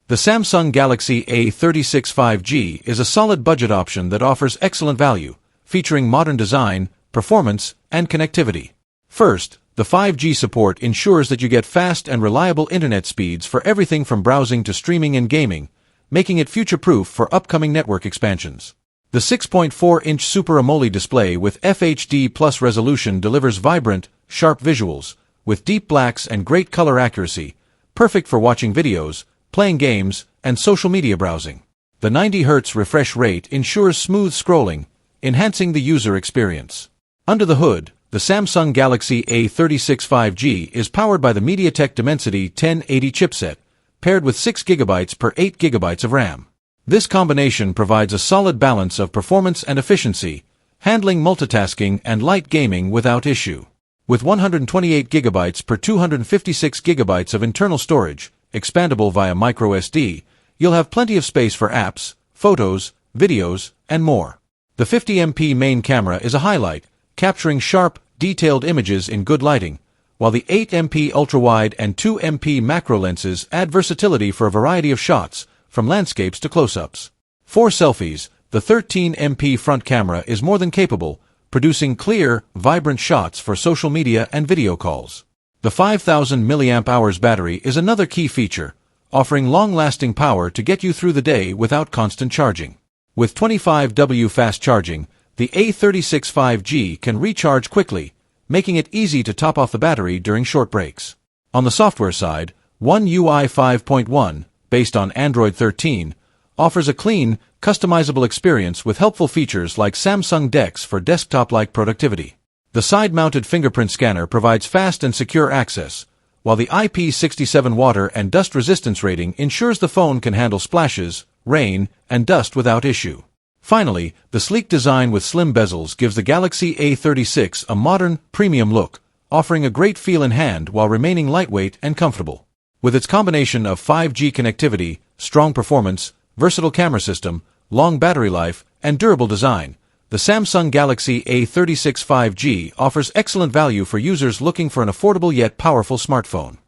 The Samsung Galaxy A36 5G is a solid budget option that offers excellent value, featuring modern design, performance, and connectivity. First, the 5G support ensures that you get fast and reliable internet speeds for everything from browsing to streaming and gaming, making it future-proof for upcoming network expansions. The 6.4-inch Super AMOLED display with FHD Plus resolution delivers vibrant, sharp visuals, with deep blacks and great color accuracy, perfect for watching videos, playing games, and social media browsing. The 90 Hz refresh rate ensures smooth scrolling, enhancing the user experience. Under the hood, the Samsung Galaxy A36 5G is powered by the MediaTek Dimensity 1080 chipset, paired with 6 GB per 8 GB of RAM. This combination provides a solid balance of performance and efficiency, handling multitasking and light gaming without issue. With 128 GB per 256 GB of internal storage, expandable via microSD, you'll have plenty of space for apps, photos, videos, and more. The 50MP main camera is a highlight, capturing sharp, detailed images in good lighting, while the 8MP ultrawide and 2MP macro lenses add versatility for a variety of shots, from landscapes to close-ups. For selfies, the 13MP front camera is more than capable, producing clear, vibrant shots for social media and video calls. The 5000 mAh battery is another key feature, offering long-lasting power to get you through the day without constant charging. With 25W fast charging, the A36 5G can recharge quickly, making it easy to top off the battery during short breaks. On the software side, One UI 5.1, based on Android 13, offers a clean, customizable experience with helpful features like Samsung DeX for desktop-like productivity. The side-mounted fingerprint scanner provides fast and secure access, while the IP67 water and dust resistance rating ensures the phone can handle splashes, rain, and dust without issue. Finally, the sleek design with slim bezels gives the Galaxy A36 a modern, premium look, offering a great feel in hand while remaining lightweight and comfortable. With its combination of 5G connectivity, strong performance, versatile camera system, long battery life, and durable design, the Samsung Galaxy A36 5G offers excellent value for users looking for an affordable yet powerful smartphone.